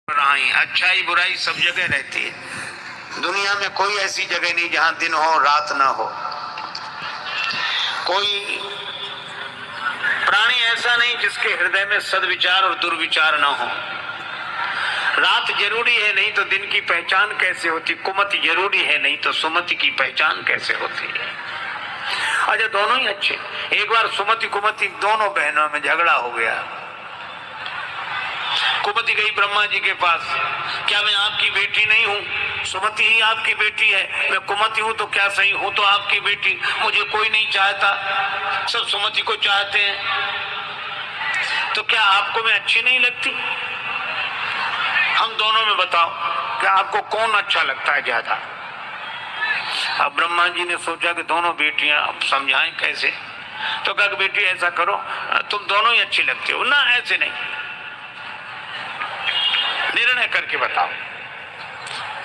अच्छाई बुराई सब जगह रहती है। दुनिया में कोई ऐसी जगह नहीं जहां दिन हो रात ना हो। कोई प्राणी ऐसा नहीं जिसके हृदय में सद्विचार और दुर्विचार ना हो। रात जरूरी है, नहीं तो दिन की पहचान कैसे होती। कुमति जरूरी है, नहीं तो सुमति की पहचान कैसे होती है। अच्छा, दोनों ही अच्छे। एक बार सुमति कुमति दोनों बहनों में झगड़ा हो गया। कुमति गई ब्रह्मा जी के पास, क्या मैं आपकी बेटी नहीं हूँ? सुमति ही आपकी बेटी है। मैं कुमति हूँ तो क्या सही, हूँ तो आपकी बेटी। मुझे कोई नहीं चाहता, सब सुमति को चाहते हैं। तो क्या आपको मैं अच्छी नहीं लगती? हम दोनों में बताओ, क्या आपको कौन अच्छा लगता है ज्यादा? अब ब्रह्मा जी ने सोचा कि दोनों बेटियां, अब समझाएं कैसे। तो कहा बेटी ऐसा करो, तुम दोनों ही अच्छी लगती हो ना। ऐसे नहीं, निर्णय करके बताओ।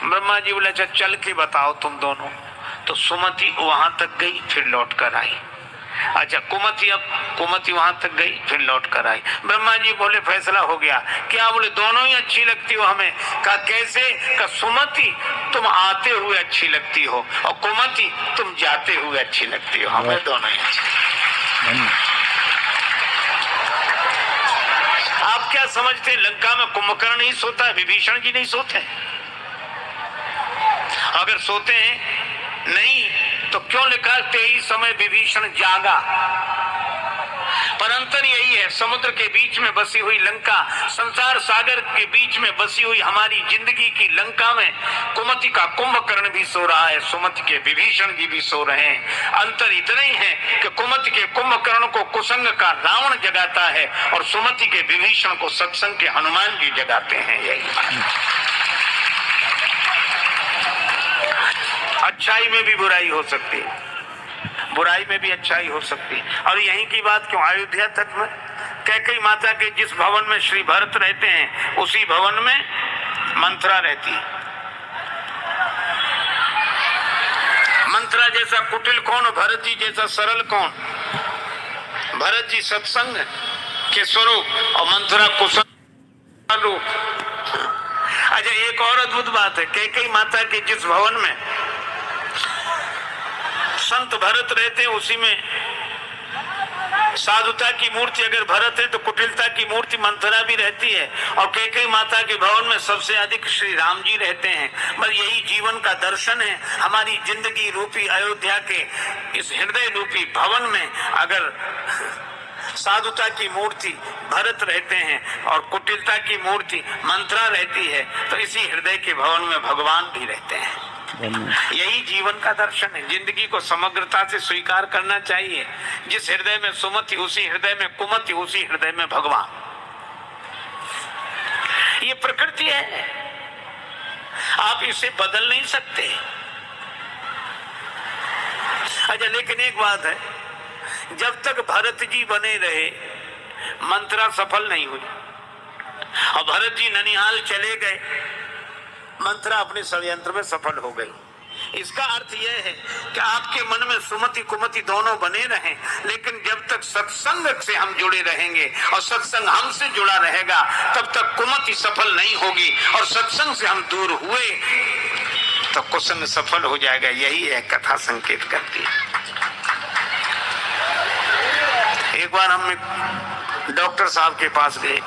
ब्रह्मा जी बोले अच्छा चल के बताओ तुम दोनों। तो सुमति वहां तक गई, फिर लौट कर आई। अच्छा, कुमति वहां तक गई, फिर लौट कर आई। ब्रह्मा जी बोले फैसला हो गया। क्या? बोले दोनों ही अच्छी लगती हो हमें। कहा कैसे? कहा सुमति तुम आते हुए अच्छी लगती हो और कुमति तुम जाते हुए अच्छी लगती हो। हमें दोनों ही अच्छी। आप क्या समझते हैं लंका में कुंभकर्ण ही सोता है, विभीषण जी नहीं सोते? अगर सोते हैं नहीं तो क्यों लिखा 23 समय विभीषण जागा? पर अंतर यही है, समुद्र के बीच में बसी हुई लंका, संसार सागर के बीच में बसी हुई हमारी जिंदगी की लंका में कुमति का कुंभकर्ण भी सो रहा है, सुमति के विभीषण जी भी सो रहे हैं। अंतर इतना ही है कि कुमति के कुंभकर्ण को कुसंग का रावण जगाता है और सुमति के विभीषण को सत्संग के हनुमान जी जगाते हैं। यही अच्छाई में भी बुराई हो सकती है, बुराई में भी अच्छाई हो सकती है। और यहीं की बात क्यों, अयोध्या तक में कैकेयी माता के जिस भवन में श्री भरत रहते हैं, उसी भवन में मंथरा रहती है। मंथरा जैसा कुटिल कौन, भरत जी जैसा सरल कौन? भरत जी सत्संग के स्वरूप और मंथरा कुसंग रूप। अच्छा, एक और अद्भुत बात है, कैकेयी माता के जिस भवन में संत भरत रहते हैं, उसी में साधुता की मूर्ति अगर भरत है तो कुटिलता की मूर्ति मंथरा भी रहती है। और कैकेयी माता के भवन में सबसे अधिक श्री राम जी रहते हैं। बस यही जीवन का दर्शन है। हमारी जिंदगी रूपी अयोध्या के इस हृदय रूपी भवन में अगर साधुता की मूर्ति भरत रहते हैं और कुटिलता की मूर्ति मंथरा रहती है, तो इसी हृदय के भवन में भगवान भी रहते हैं। यही जीवन का दर्शन है। जिंदगी को समग्रता से स्वीकार करना चाहिए। जिस हृदय में सुमति, उसी हृदय में कुमति, उसी हृदय में भगवान। ये प्रकृति है, आप इसे बदल नहीं सकते। अच्छा, लेकिन एक बात है, जब तक भरत जी बने रहे मंथरा सफल नहीं हुई। और भरत जी ननिहाल चले गए, मंथरा अपने षड्यंत्र में सफल हो गई। इसका अर्थ यह है कि आपके मन में सुमति कुमति दोनों बने रहें, लेकिन जब तक सत्संग से हम जुड़े रहेंगे और सत्संग हमसे जुड़ा रहेगा, तब तक कुमति सफल नहीं होगी। और सत्संग से हम दूर हुए तो कुसंग सफल हो जाएगा। यही है कथा संकेत करती है। एक बार हम डॉक्टर साहब के पास गए,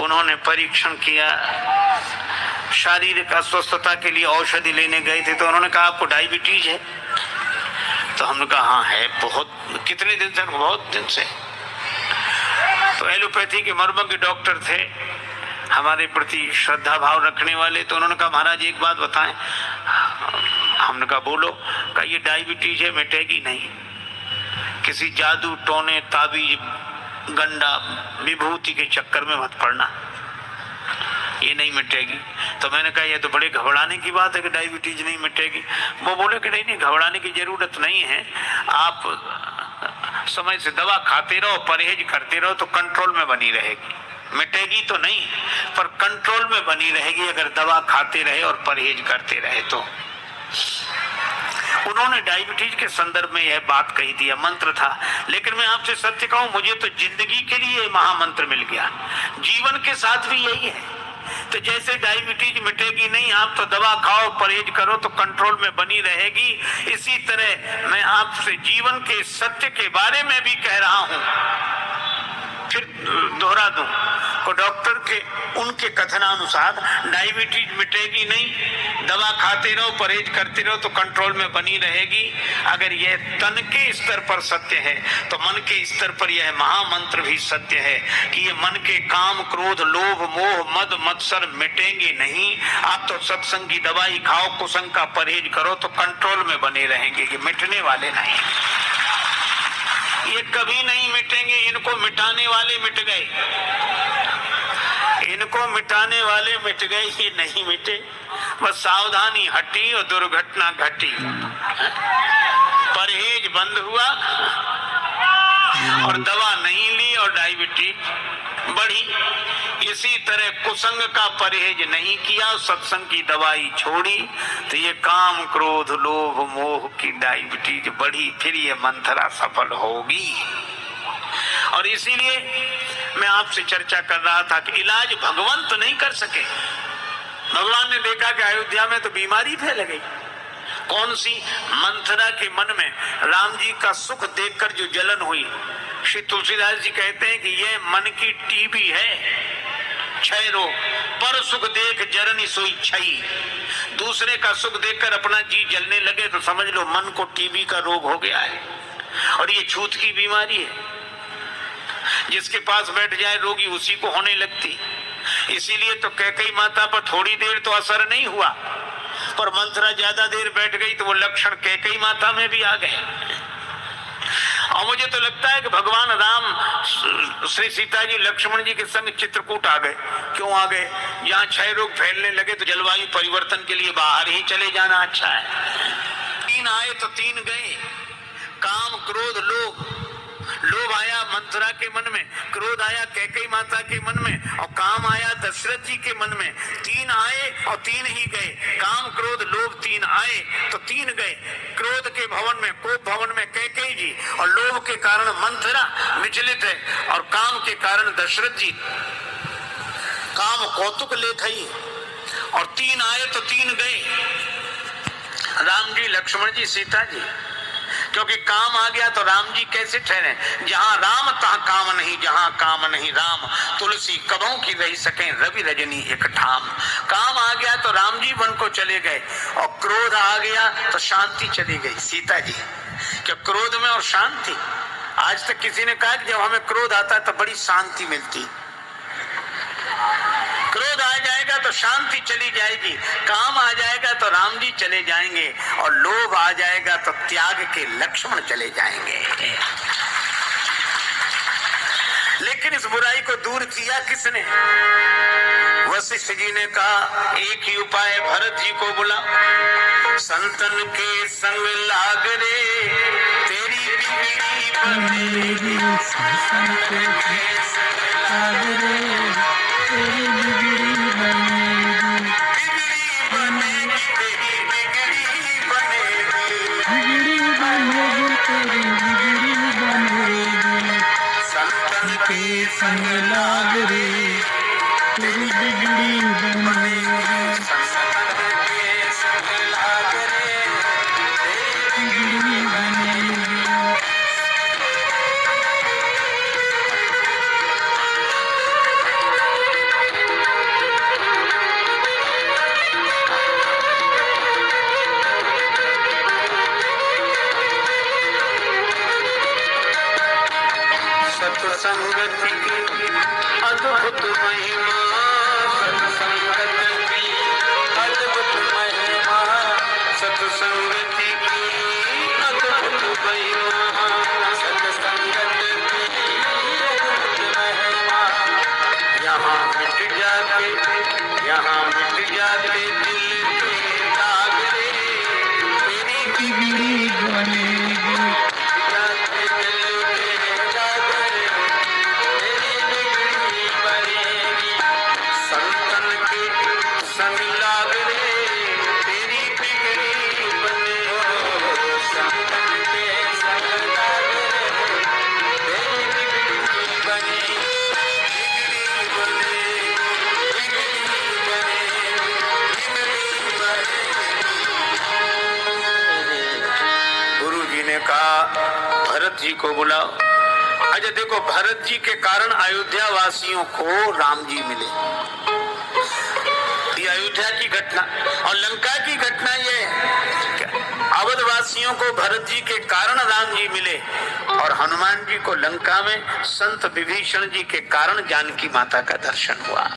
उन्होंने परीक्षण किया, शारीरिक अस्वस्थता के लिए औषधि लेने गए थे। तो उन्होंने कहा आपको डायबिटीज है? तो हमने कहा हाँ है। बहुत, कितने दिन से? बहुत दिन से। तो एलोपैथी के मर्मज्ञ डॉक्टर थे, हमारे प्रति श्रद्धा भाव रखने वाले। तो उन्होंने कहा महाराज एक बात बताएं। हमने कहा बोलो। कहा ये डायबिटीज है, मिटेगी नहीं। किसी जादू टोने ताबीज गंडा विभूति के चक्कर में मत पड़ना, ये नहीं मिटेगी। तो मैंने कहा ये तो बड़े घबराने की बात है कि डायबिटीज नहीं मिटेगी। वो बोले कि नहीं घबराने की जरूरत नहीं है, आप समय से दवा खाते रहो, परहेज करते रहो तो कंट्रोल में बनी रहेगी। मिटेगी तो नहीं, पर कंट्रोल में बनी रहेगी अगर दवा खाते रहे और परहेज करते रहे तो। उन्होंने डायबिटीज के संदर्भ में यह बात कही थी, मंत्र था। लेकिन मैं आपसे सत्य कहूं, मुझे तो जिंदगी के लिए महामंत्र मिल गया। जीवन के साथ भी यही है। तो जैसे डायबिटीज मिटेगी नहीं, आप तो दवा खाओ परहेज करो तो कंट्रोल में बनी रहेगी, इसी तरह मैं आपसे जीवन के सत्य के बारे में भी कह रहा हूं। फिर दोहरा दूं तो डॉक्टर के उनके कथनानुसार डायबिटीज मिटेगी नहीं, दवा खाते रहो परहेज करते रहो तो कंट्रोल में बनी रहेगी। अगर यह तन के स्तर पर सत्य है तो मन के स्तर पर यह महामंत्र भी सत्य है कि ये मन के काम क्रोध लोभ मोह मद मत्सर मिटेंगे नहीं। आप तो सत्संग की दवाई खाओ, कुसंग का परहेज करो तो कंट्रोल में बने रहेंगे, ये मिटने वाले नहीं, ये कभी नहीं मिटेंगे। इनको मिटाने वाले मिट गए, इनको मिटाने वाले मिट गए, ये नहीं मिटे। बस सावधानी हटी और दुर्घटना घटी, परहेज बंद हुआ और दवा नहीं ली और डायबिटीज बढ़ी। इसी तरह कुसंग का परहेज नहीं किया, सत्संग की दवाई छोड़ी तो ये काम क्रोध लोभ मोह की डायबिटीज बढ़ी, फिर ये मंथरा सफल होगी। और इसीलिए मैं आपसे चर्चा कर रहा था कि इलाज भगवान तो नहीं कर सके। भगवान ने देखा कि अयोध्या में तो बीमारी फैल गई। कौन सी? मंथरा के मन में राम जी का सुख देखकर जो जलन हुई। श्री तुलसीदास जी कहते हैं कि ये मन की टीबी है, क्षय रोग। पर सुख देख जरनी सोई क्षयी। दूसरे का सुख देखकर अपना जी जलने लगे तो समझ लो मन को टीबी का रोग हो गया है, और ये छूत की बीमारी है। जिसके पास बैठ जाए रोगी उसी को होने लगती। इसीलिए तो कैकेयी माता पर थोड़ी देर तो असर नहीं हुआ, पर मंथरा ज्यादा देर बैठ गई तो वो लक्षण कैकेयी माता में भी आ गए। और मुझे तो लगता है कि भगवान राम श्री सीता जी लक्ष्मण जी के संग चित्रकूट आ गए। क्यों आ गए? जहाँ क्षय रोग फैलने लगे तो जलवायु परिवर्तन के लिए बाहर ही चले जाना अच्छा है। तीन आए तो तीन गए, काम क्रोध लोभ। लोभ आया मंथरा के मन में, क्रोध आया कैकेयी माता के मन में, और काम आया दशरथ जी के मन में। तीन आए और तीन ही गए। काम क्रोध लोभ तीन आए तो तीन गए। क्रोध के भवन में कोप भवन में कैकेयी जी, और लोभ के कारण मंथरा विचलित है, और काम के कारण दशरथ जी। काम कौतुक लेखई, और तीन आए तो तीन गए, राम जी लक्ष्मण जी सीता जी। क्योंकि काम आ गया तो राम जी कैसे ठहरे? जहां राम तहां काम नहीं, जहां काम नहीं राम। तुलसी कबों की रही सके रवि रजनी एक ठाम। काम आ गया तो राम जी वन को चले गए, और क्रोध आ गया तो शांति चली गई सीता जी। क्या क्रोध में और शांति? आज तक किसी ने कहा कि जब हमें क्रोध आता है तो बड़ी शांति मिलती। क्रोध आ जाएगा तो शांति चली जाएगी, काम आ जाएगा तो राम जी चले जाएंगे, और लोभ आ जाएगा तो त्याग के लक्ष्मण चले जाएंगे। लेकिन इस बुराई को दूर किया किसने? वशिष्ठ जी ने कहा एक ही उपाय, भरत जी को बुला। संतन के संग लाग रे तेरी बिगड़ी बनेगी, संतन के संग लाग रे तेरी बिगड़ी बनेगी, बिगड़ी बनेगी तेरी बिगड़ी बनेगी, बिगड़ी बनेगी तेरी बिगड़ी बनेगी। संतन के संग लाग रे तेरी बिगड़ी बनेगी, संतन के संग लाग रे तेरी बिगड़ी बनेगी। सत्संगति की अद्भुत महिमा, सत्संगति की ने कहा भरत जी को बुलाओ। अच्छा देखो, भरत जी के कारण अयोध्या वासियों को राम जी मिले, ये अयोध्या की घटना। और लंका की घटना ये, अवध वासियों को भरत जी के कारण राम जी मिले और हनुमान जी को लंका में संत विभीषण जी के कारण जानकी माता का दर्शन हुआ।